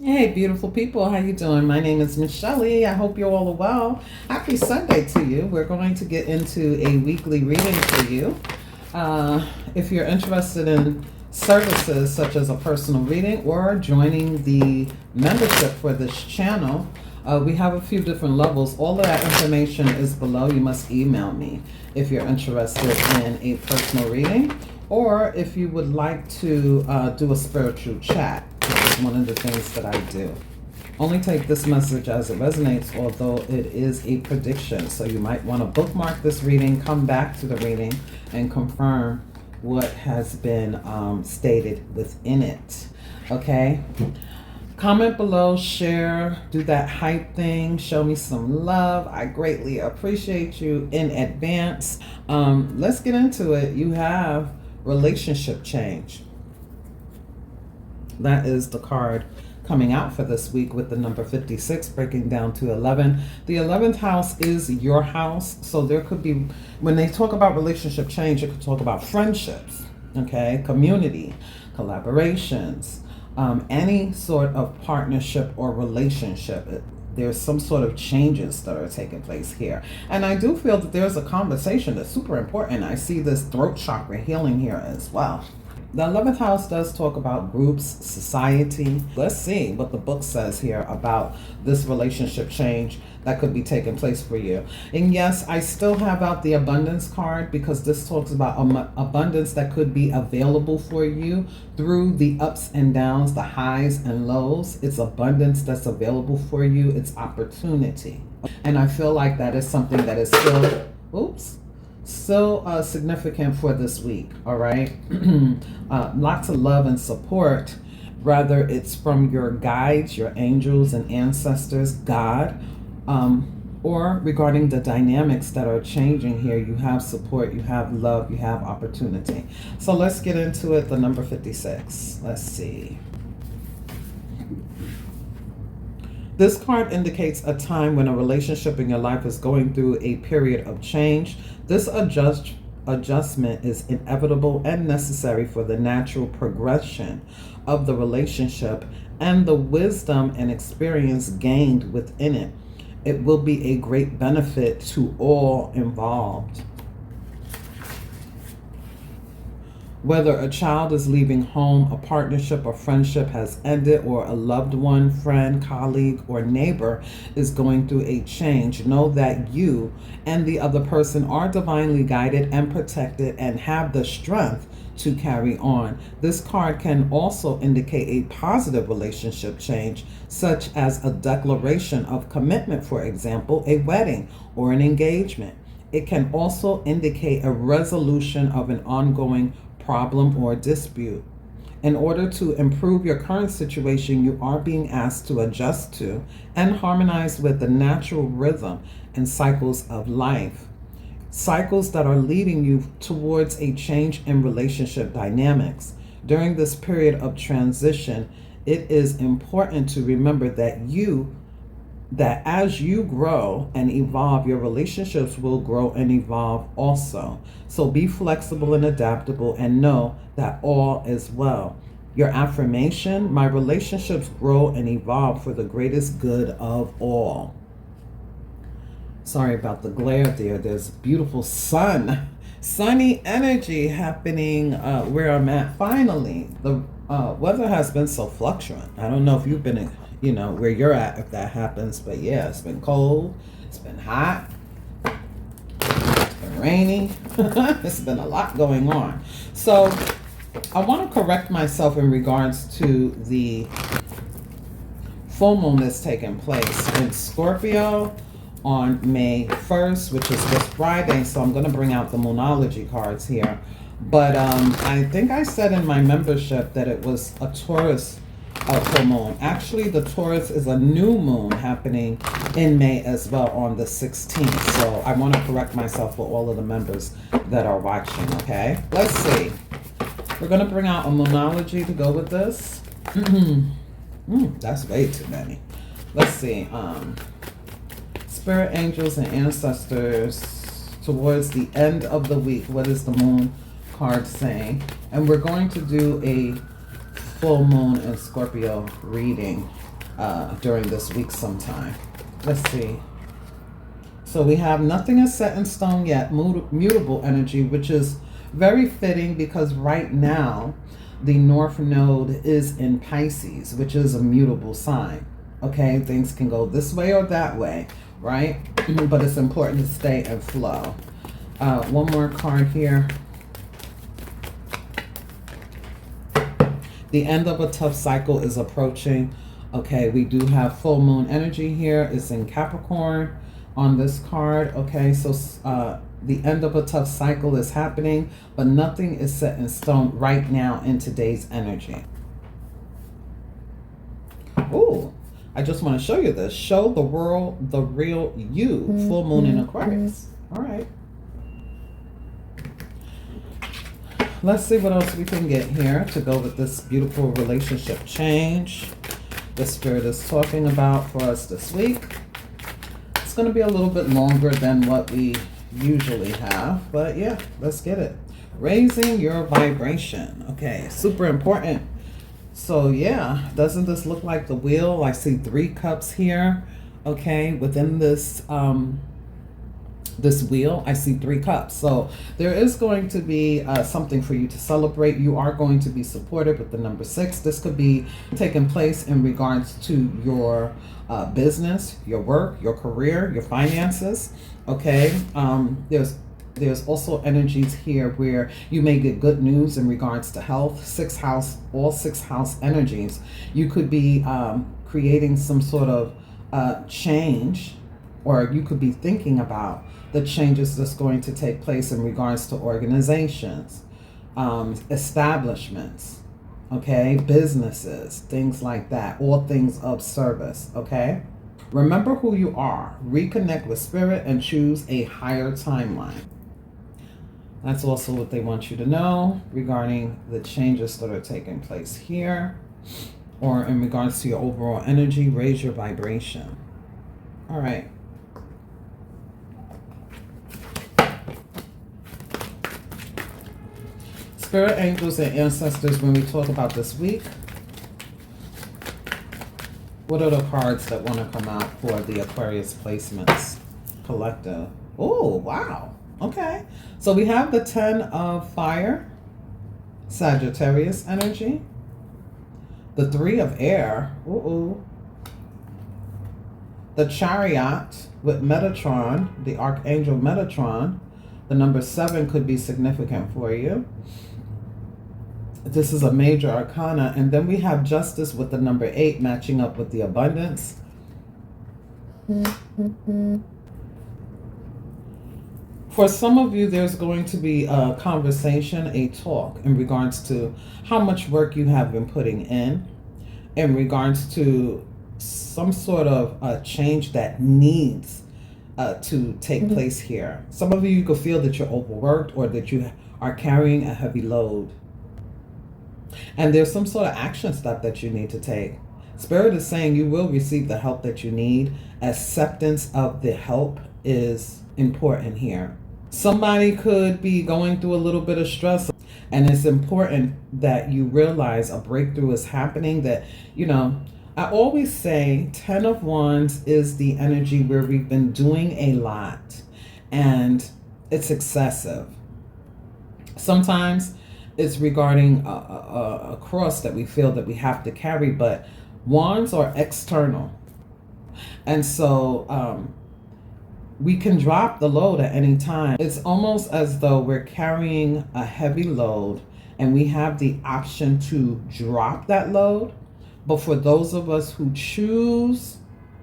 Hey, beautiful people. How you doing? My name is Michelle. I hope you all are well. Happy Sunday to you. We're going to get into a weekly reading for you. If you're interested in services such as a personal reading or joining the membership for this channel, we have a few different levels. All of that information is below. You must email me if you're interested in a personal reading or if you would like to do a spiritual chat. This is one of the things that I do. Only take this message as it resonates, although it is a prediction. So you might want to bookmark this reading, come back to the reading, and confirm what has been stated within it. Okay? Comment below, share, do that hype thing, show me some love. I greatly appreciate you in advance. Let's get into it. You have relationship change. That is the card coming out for this week with the number 56 breaking down to 11. The 11th house is your house. So there could be, when they talk about relationship change, it could talk about friendships, okay, community, collaborations, any sort of partnership or relationship. There's some sort of changes that are taking place here. And I do feel that there's a conversation that's super important. I see this throat chakra healing here as well. The 11th house does talk about groups, society. Let's see what the book says here about this relationship change that could be taking place for you. And yes, I still have out the abundance card because this talks about abundance that could be available for you through the ups and downs, the highs and lows. It's abundance that's available for you. It's opportunity. And I feel like that is something that is still significant for this week. All right. Lots of love and support, whether it's from your guides, your angels and ancestors, God, or regarding the dynamics that are changing here. You have support, you have love, you have opportunity. So let's get into it. The number 56. Let's see. This card indicates a time when a relationship in your life is going through a period of change. This adjustment is inevitable and necessary for the natural progression of the relationship and the wisdom and experience gained within it. It will be a great benefit to all involved. Whether a child is leaving home, a partnership or friendship has ended, or a loved one, friend, colleague, or neighbor is going through a change, know that you and the other person are divinely guided and protected and have the strength to carry on. This card can also indicate a positive relationship change, such as a declaration of commitment, for example, a wedding or an engagement. It can also indicate a resolution of an ongoing problem or dispute. In order to improve your current situation, you are being asked to adjust to and harmonize with the natural rhythm and cycles of life. Cycles that are leading you towards a change in relationship dynamics. During this period of transition, it is important to remember that as you grow and evolve, your relationships will grow and evolve also. So be flexible and adaptable and know that all is well. Your affirmation: my relationships grow and evolve for the greatest good of all. Sorry about the glare there. There's beautiful sunny energy happening where I'm at. Finally, the weather has been so fluctuant. I don't know if you've been where you're at, if that happens, but yeah, it's been cold, it's been hot, it's been rainy. It's been a lot going on. So I want to correct myself in regards to the full moon that's taking place in Scorpio on May 1st, which is this Friday. So I'm going to bring out the Moonology cards here. But I think I said in my membership that it was a Taurus full moon. Actually, the Taurus is a new moon happening in May as well on the 16th. So I want to correct myself for all of the members that are watching, okay? Let's see. We're going to bring out a Moonology to go with this. That's way too many. Let's see. Spirit angels and ancestors towards the end of the week. What is the moon card saying? And we're going to do a full moon and Scorpio reading during this week sometime. Let's see. So we have nothing is set in stone yet, mutable energy, which is very fitting because right now the North Node is in Pisces, which is a mutable sign. Okay, things can go this way or that way, right? But it's important to stay in flow. One more card here. The end of a tough cycle is approaching. Okay, we do have full moon energy here. It's in Capricorn on this card. Okay, so the end of a tough cycle is happening, but nothing is set in stone right now in today's energy. Oh, I just want to show you this. Show the world the real you. Full moon in Aquarius. All right. Let's see what else we can get here to go with this beautiful relationship change the Spirit is talking about for us this week. It's going to be a little bit longer than what we usually have, but yeah, let's get it. Raising your vibration. Okay, super important. So yeah, doesn't this look like the wheel? I see 3 cups here. Okay, within this this wheel, I see 3 cups. So there is going to be something for you to celebrate. You are going to be supported with the number 6. This could be taking place in regards to your business, your work, your career, your finances. Okay, there's also energies here where you may get good news in regards to health. 6th house, all 6th house energies. You could be creating some sort of change, or you could be thinking about the changes that's going to take place in regards to organizations, establishments, okay, businesses, things like that, all things of service, okay? Remember who you are, reconnect with spirit, and choose a higher timeline. That's also what they want you to know regarding the changes that are taking place here, or in regards to your overall energy. Raise your vibration. All right. Spirit angels and ancestors, when we talk about this week, what are the cards that want to come out for the Aquarius placements collective? Oh, wow. Okay. So we have the 10 of fire, Sagittarius energy, the 3 of air, the chariot with Metatron, the archangel Metatron. The number 7 could be significant for you. This is a major arcana. And then we have justice with the number 8 matching up with the abundance. For some of you, there's going to be a conversation, a talk in regards to how much work you have been putting in regards to some sort of change that needs to take place here. Some of you could feel that you're overworked or that you are carrying a heavy load. And there's some sort of action step that you need to take. Spirit is saying you will receive the help that you need. Acceptance of the help is important here. Somebody could be going through a little bit of stress, and it's important that you realize a breakthrough is happening. That, you know, I always say 10 of Wands is the energy where we've been doing a lot and it's excessive. Sometimes it's regarding a cross that we feel that we have to carry, but Wands are external. And so we can drop the load at any time. It's almost as though we're carrying a heavy load and we have the option to drop that load. But for those of us who choose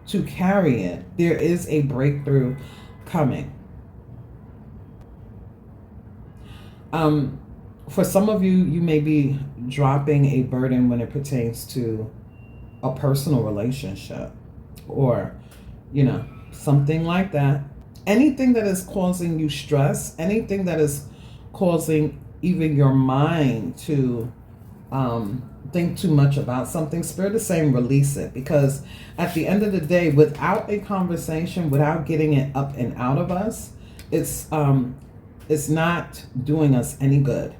to carry it, there is a breakthrough coming. For some of you, you may be dropping a burden when it pertains to a personal relationship or, you know, something like that. Anything that is causing you stress, anything that is causing even your mind to think too much about something, Spirit is saying release it. Because at the end of the day, without a conversation, without getting it up and out of us, it's not doing us any good.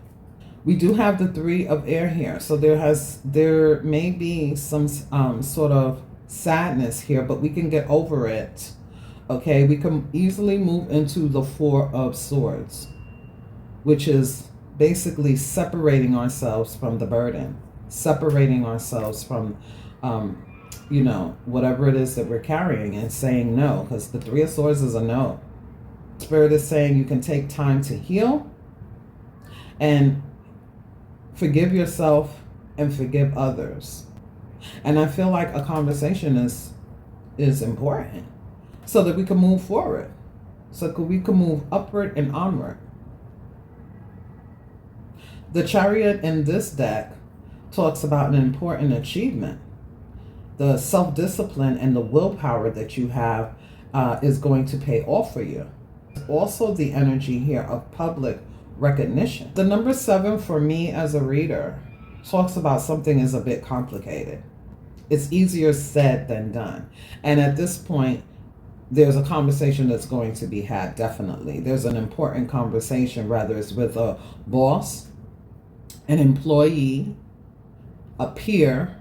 We do have the 3 of air here. So there may be some sort of sadness here, but we can get over it. Okay, we can easily move into the 4 of swords, which is basically separating ourselves from the burden, separating ourselves from, whatever it is that we're carrying, and saying no, because the 3 of swords is a no. Spirit is saying you can take time to heal and forgive yourself and forgive others. And I feel like a conversation is important so that we can move forward, so that we can move upward and onward. The Chariot in this deck talks about an important achievement. The self-discipline and the willpower that you have is going to pay off for you. Also the energy here of public recognition. The number 7 for me as a reader talks about something is a bit complicated. It's easier said than done. And at this point, there's a conversation that's going to be had, definitely. There's an important conversation, whether it's with a boss, an employee, a peer,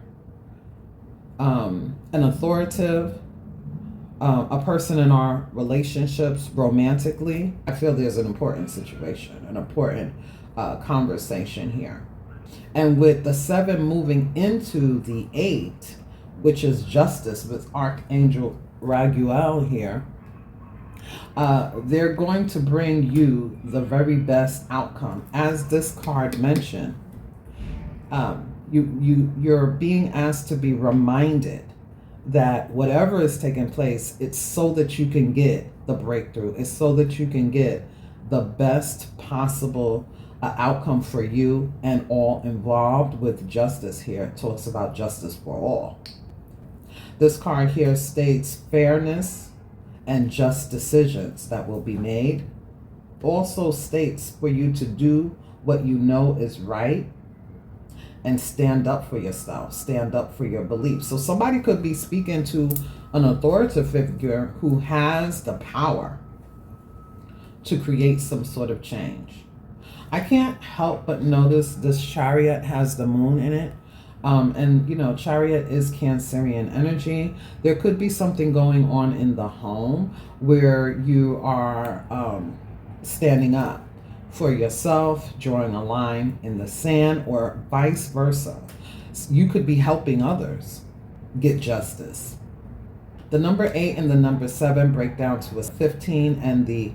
an authoritative, a person in our relationships romantically. I feel there's an important situation, an important conversation here. And with the 7 moving into the 8, which is justice with Archangel Raguel here, they're going to bring you the very best outcome. As this card mentioned, you're being asked to be reminded that whatever is taking place, it's so that you can get the breakthrough. It's so that you can get the best possible outcome for you and all involved. With justice here, it talks about justice for all. This card here states fairness and just decisions that will be made. Also states for you to do what you know is right and stand up for yourself, stand up for your beliefs. So somebody could be speaking to an authoritative figure who has the power to create some sort of change. I can't help but notice this Chariot has the moon in it. And Chariot is Cancerian energy. There could be something going on in the home where you are standing up for yourself, drawing a line in the sand, or vice versa. You could be helping others get justice. The number 8 and the number 7 break down to a 15, and the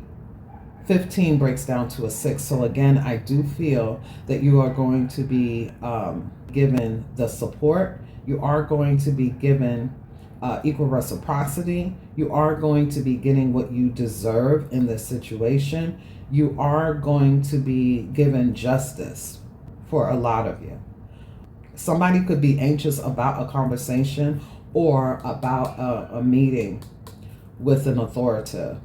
15 breaks down to a 6. So again, I do feel that you are going to be given the support. You are going to be given equal reciprocity. You are going to be getting what you deserve in this situation. You are going to be given justice for a lot of you. Somebody could be anxious about a conversation or about a meeting with an authoritative.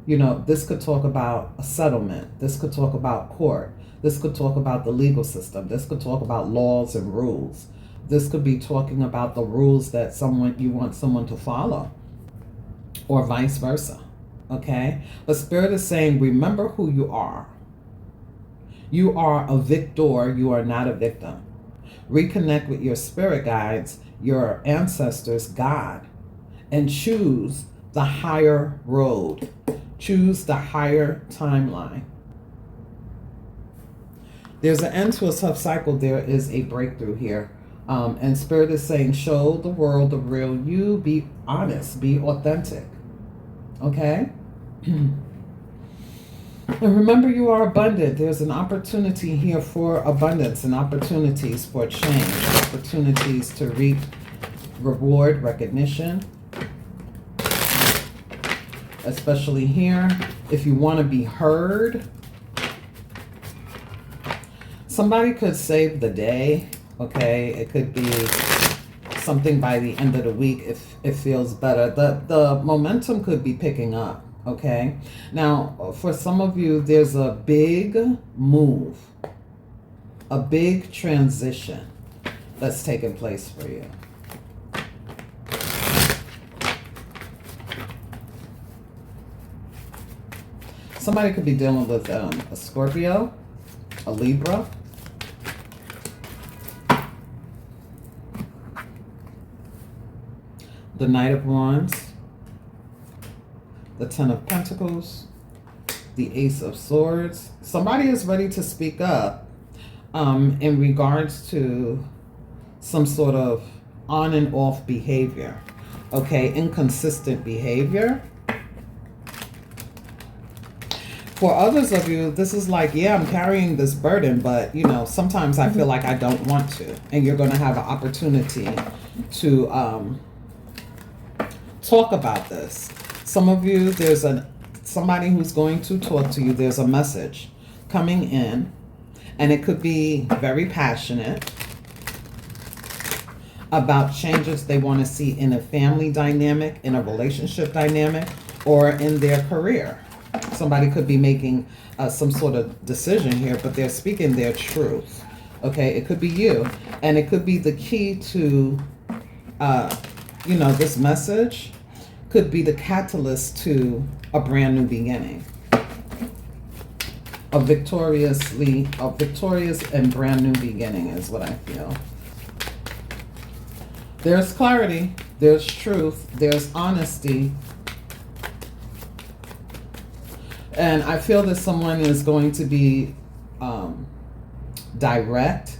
This could talk about a settlement. This could talk about court. This could talk about the legal system. This could talk about laws and rules. This could be talking about the rules that you want someone to follow, or vice versa. Okay? But Spirit is saying, remember who you are. You are a victor. You are not a victim. Reconnect with your spirit guides, your ancestors, God, and choose the higher road. Choose the higher timeline. There's an end to a tough cycle. There is a breakthrough here. And Spirit is saying, show the world the real you. Be honest. Be authentic. Okay? And remember, you are abundant. There's an opportunity here for abundance and opportunities for change. Opportunities to reap reward, recognition. Especially here, if you want to be heard. Somebody could save the day, okay? It could be something by the end of the week if it feels better. The momentum could be picking up, okay? Now, for some of you, there's a big move, a big transition that's taking place for you. Somebody could be dealing with a Scorpio, a Libra, the Knight of Wands, the Ten of Pentacles, the Ace of Swords. Somebody is ready to speak up in regards to some sort of on and off behavior. Okay, inconsistent behavior. For others of you, this is like, yeah, I'm carrying this burden, but, you know, sometimes I feel like I don't want to. And you're going to have an opportunity to talk about this. Some of you, there's somebody who's going to talk to you. There's a message coming in, and it could be very passionate about changes they want to see in a family dynamic, in a relationship dynamic, or in their career. Somebody could be making some sort of decision here, but they're speaking their truth. Okay, it could be you, and it could be the key to, you know, this message could be the catalyst to a brand new beginning. A victorious and brand new beginning is what I feel. There's clarity, there's truth, there's honesty. And I feel that someone is going to be direct.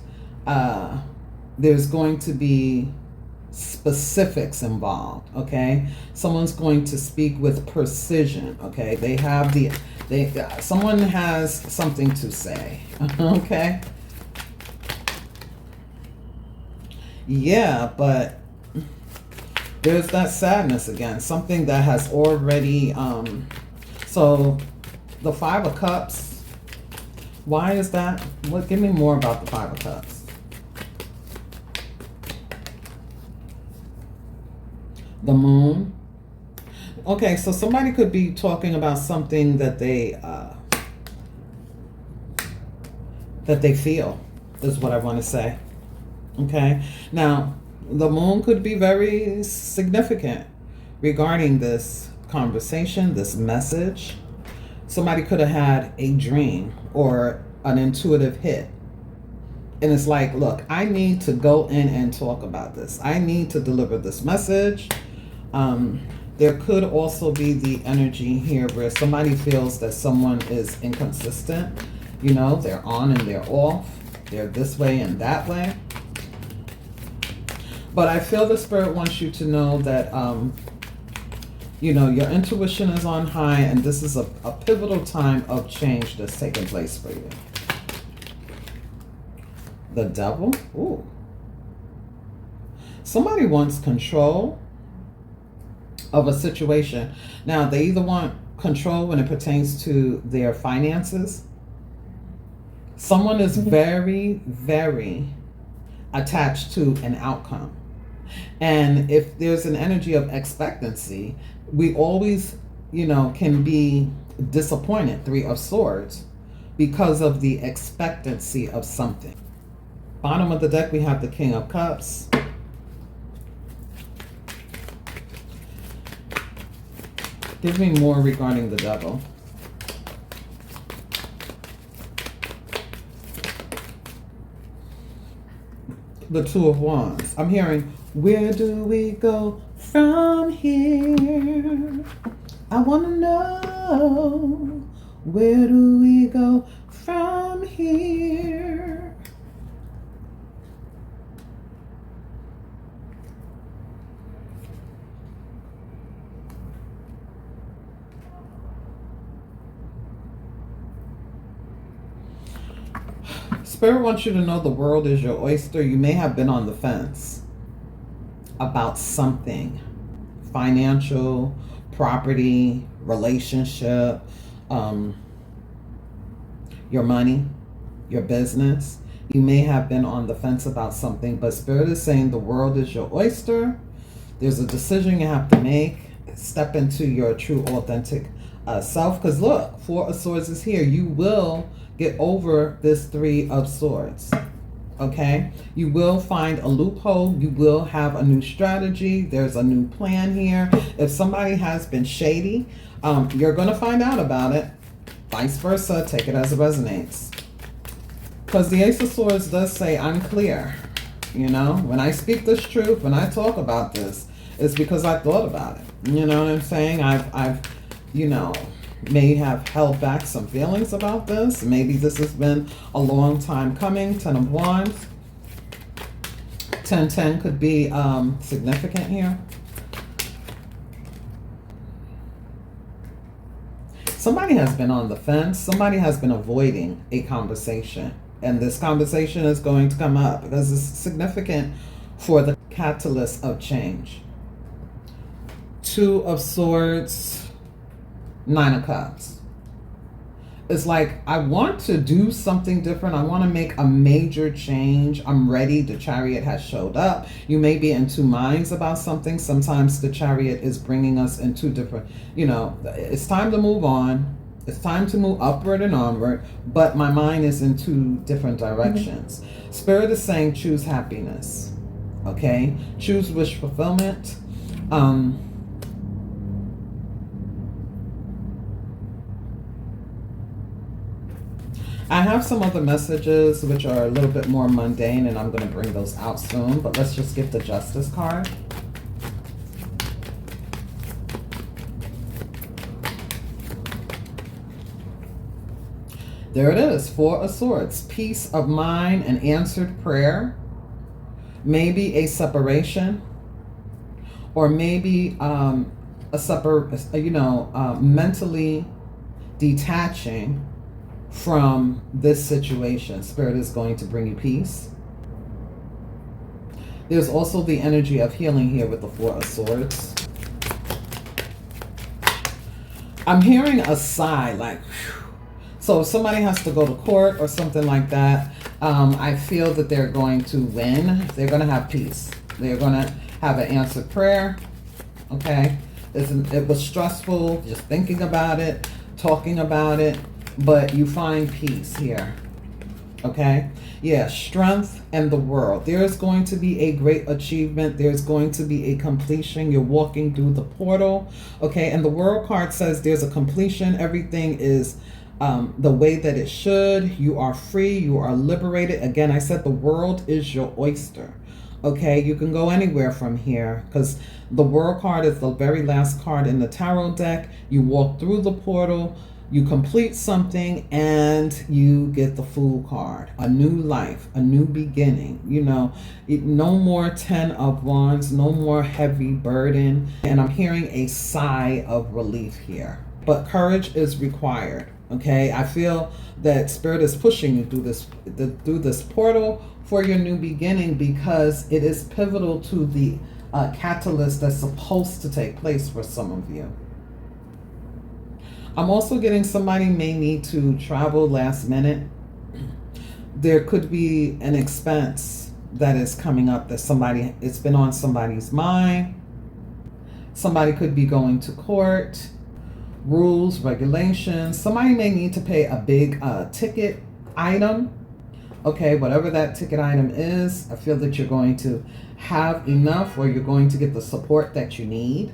There's going to be specifics involved, okay? Someone's going to speak with precision, okay? Someone has something to say, okay? Yeah, but there's that sadness again, something that has already, so the Five of Cups, why is that? Give me more about the Five of Cups. The Moon. Okay, so somebody could be talking about something that they feel, is what I want to say. Okay, now the Moon could be very significant regarding this conversation, this message. Somebody could have had a dream or an intuitive hit. And it's like, look, I need to go in and talk about this. I need to deliver this message. There could also be the energy here where somebody feels that someone is inconsistent. You know, they're on and they're off. They're this way and that way. But I feel the Spirit wants you to know that, you know, your intuition is on high, and this is a pivotal time of change that's taking place for you. The Devil. Ooh. Somebody wants control of a situation. Now, they either want control when it pertains to their finances. Someone is very, very attached to an outcome. And if there's an energy of expectancy, we always, you know, can be disappointed, Three of Swords, because of the expectancy of something. Bottom of the deck, we have the King of Cups. Give me more regarding the Devil. The Two of Wands. I'm hearing, where do we go from here? I want to know, where do we go from here? Spirit wants you to know the world is your oyster. You may have been on the fence about something. Financial, property, relationship, your money, your business. You may have been on the fence about something, but Spirit is saying the world is your oyster. There's a decision you have to make. Step into your true, authentic self. Because look, Four of Swords is here. You will get over this Three of Swords. Okay? You will find a loophole. You will have a new strategy. There's a new plan here. If somebody has been shady, you're going to find out about it. Vice versa. Take it as it resonates. Because the Ace of Swords does say, I'm clear. You know, when I speak this truth, when I talk about this, It's because I thought about it. You know what I'm saying? I've you know, may have held back some feelings about this. Maybe this has been a long time coming. 10 of Wands. 10-10 could be significant here. Somebody has been on the fence. Somebody has been avoiding a conversation. And this conversation is going to come up because it's significant for the catalyst of change. 2 of Swords, 9 of Cups. It's like, I want to do something different. I want to make a major change. I'm ready. The Chariot has showed up. You may be in 2 minds about something. Sometimes the Chariot is bringing us in 2 different, you know, it's time to move on. It's time to move upward and onward. But my mind is in 2 different directions. Spirit is saying choose happiness. Okay? Choose wish fulfillment. I have some other messages which are a little bit more mundane, and I'm going to bring those out soon. But let's just get the Justice card. There it is, 4 of Swords. Peace of mind and answered prayer. Maybe a separation. Or maybe mentally detaching from this situation. Spirit is going to bring you peace. There's also the energy of healing here with the 4 of Swords. I'm hearing a sigh, like, whew. So if somebody has to go to court or something like that, I feel that they're going to win. They're going to have peace. They're going to have an answered prayer. Okay? It was stressful just thinking about it, talking about it. But you find peace here. Okay? Yeah, strength and the world. There's going to be a great achievement. There's going to be a completion. You're walking through the portal. Okay? And the world card says there's a completion. Everything is the way that it should. You are free. You are liberated. Again, I said the world is your oyster. Okay? You can go anywhere from here because the world card is the very last card in the tarot deck. You walk through the portal. You complete something and you get the Fool card. A new life, a new beginning. You know, no more 10 of Wands, no more heavy burden. And I'm hearing a sigh of relief here. But courage is required, okay? I feel that Spirit is pushing you through this portal for your new beginning because it is pivotal to the catalyst that's supposed to take place for some of you. I'm also getting somebody may need to travel last minute. There could be an expense that is coming up that it's been on somebody's mind. Somebody could be going to court, rules, regulations. Somebody may need to pay a big ticket item. Okay, whatever that ticket item is, I feel that you're going to have enough or you're going to get the support that you need.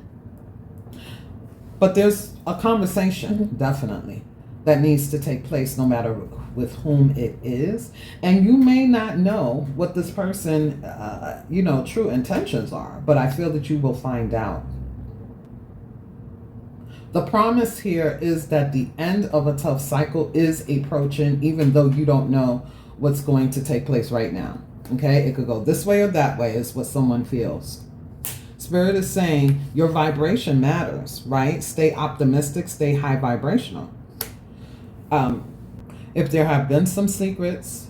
But there's a conversation, definitely, that needs to take place no matter with whom it is. And you may not know what this person, true intentions are, but I feel that you will find out. The promise here is that the end of a tough cycle is approaching, even though you don't know what's going to take place right now. Okay, it could go this way or that way is what someone feels. Spirit is saying your vibration matters, right? Stay optimistic, stay high vibrational. If there have been some secrets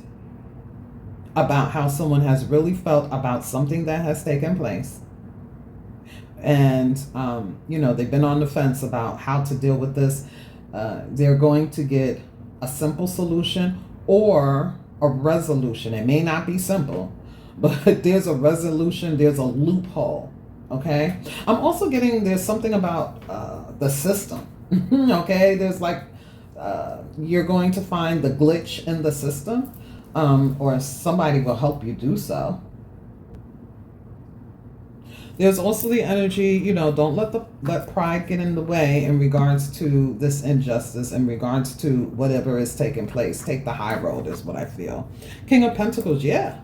about how someone has really felt about something that has taken place, and, they've been on the fence about how to deal with this, they're going to get a simple solution or a resolution. It may not be simple, but there's a resolution, there's a loophole. Okay, I'm also getting there's something about the system. Okay, there's like you're going to find the glitch in the system, or somebody will help you do so. There's also the energy, don't let pride get in the way in regards to this injustice, in regards to whatever is taking place. Take the high road is what I feel. King of Pentacles, yeah.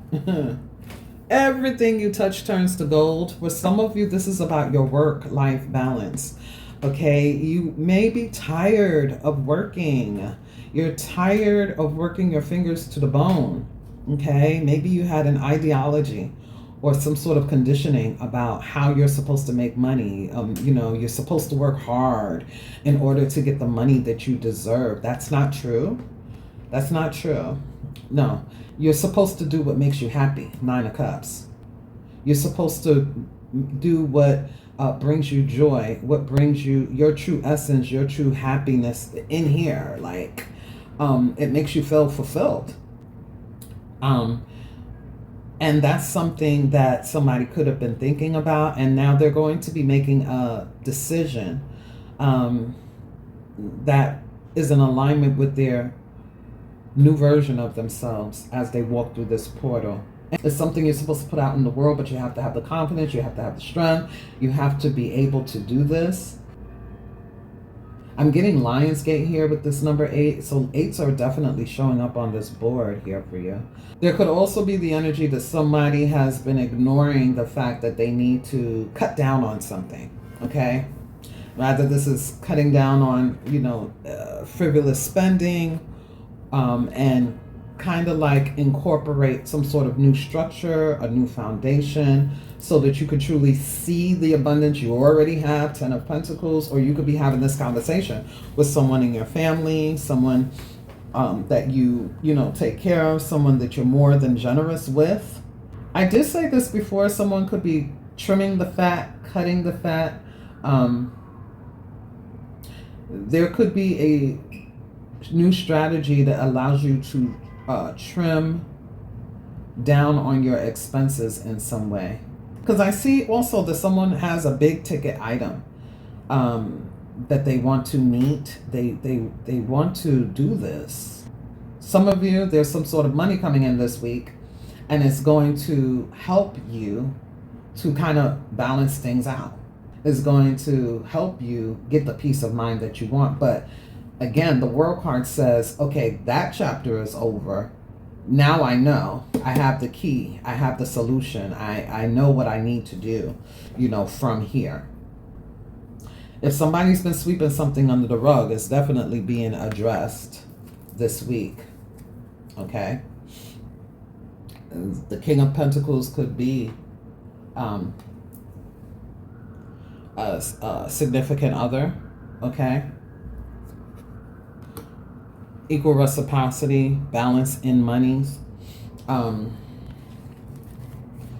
Everything you touch turns to gold. For some of you, this is about your work-life balance. Okay, you may be tired of working. You're tired of working your fingers to the bone. Okay, maybe you had an ideology or some sort of conditioning about how you're supposed to make money. You're supposed to work hard in order to get the money that you deserve. That's not true. That's not true. No, you're supposed to do what makes you happy. Nine of Cups. You're supposed to do what brings you joy, what brings you your true essence, your true happiness in here. Like, it makes you feel fulfilled. And that's something that somebody could have been thinking about, and now they're going to be making a decision that is in alignment with their new version of themselves as they walk through this portal. It's something you're supposed to put out in the world, but you have to have the confidence, you have to have the strength, you have to be able to do this. I'm getting Lionsgate here with this number 8, so 8s are definitely showing up on this board here for you. There could also be the energy that somebody has been ignoring the fact that they need to cut down on something, okay? Rather, this is cutting down on, frivolous spending, and kind of like incorporate some sort of new structure, a new foundation, so that you could truly see the abundance you already have, 10 of Pentacles, or you could be having this conversation with someone in your family, someone that you take care of, someone that you're more than generous with. I did say this before, someone could be trimming the fat, cutting the fat. There could be a new strategy that allows you to trim down on your expenses in some way. Because I see also that someone has a big ticket item that they want to meet. They want to do this. Some of you, there's some sort of money coming in this week, and it's going to help you to kind of balance things out. It's going to help you get the peace of mind that you want. But again, the World card says, okay, that chapter is over. Now I know. I have the key. I have the solution. I know what I need to do, from here. If somebody's been sweeping something under the rug, it's definitely being addressed this week. Okay? The King of Pentacles could be a significant other. Okay? Equal reciprocity, balance in monies.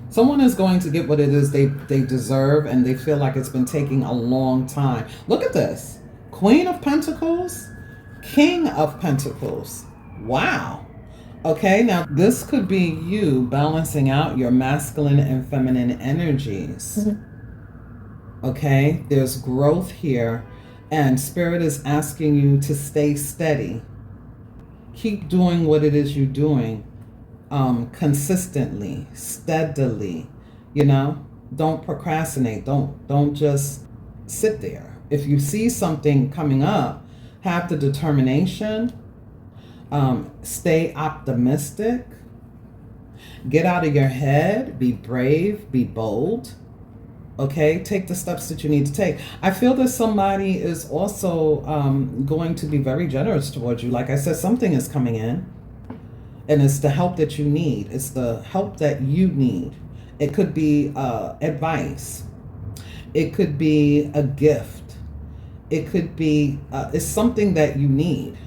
Someone is going to get what it is they deserve, and they feel like it's been taking a long time. Look at this. Queen of Pentacles, King of Pentacles. Wow. Okay, now this could be you balancing out your masculine and feminine energies. Mm-hmm. Okay, there's growth here, and Spirit is asking you to stay steady. Keep doing what it is you're doing, consistently, steadily. Don't procrastinate. Don't just sit there. If you see something coming up, have the determination. Stay optimistic. Get out of your head. Be brave. Be bold. Okay, take the steps that you need to take. I feel that somebody is also going to be very generous towards you. Like I said, something is coming in, and it's the help that you need. It's the help that you need. It could be advice. It could be a gift. It could be, it's something that you need.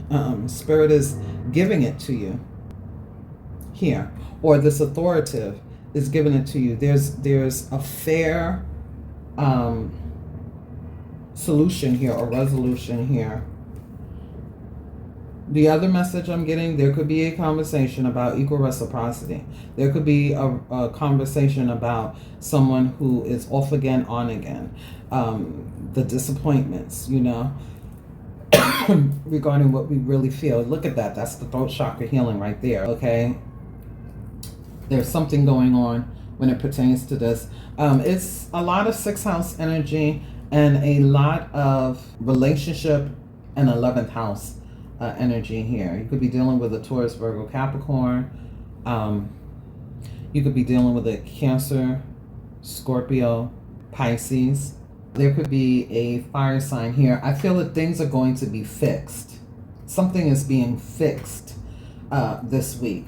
Spirit is giving it to you here, or this authoritative is giving it to you. There's a fair solution here, or resolution here. The other message I'm getting, there could be a conversation about equal reciprocity. There could be a conversation about someone who is off again, on again. The disappointments, regarding what we really feel. Look at that. That's the throat chakra healing right there, okay? There's something going on when it pertains to this. It's a lot of 6th house energy and a lot of relationship and 11th house energy here. You could be dealing with a Taurus, Virgo, Capricorn. You could be dealing with a Cancer, Scorpio, Pisces. There could be a fire sign here. I feel that things are going to be fixed. Something is being fixed this week.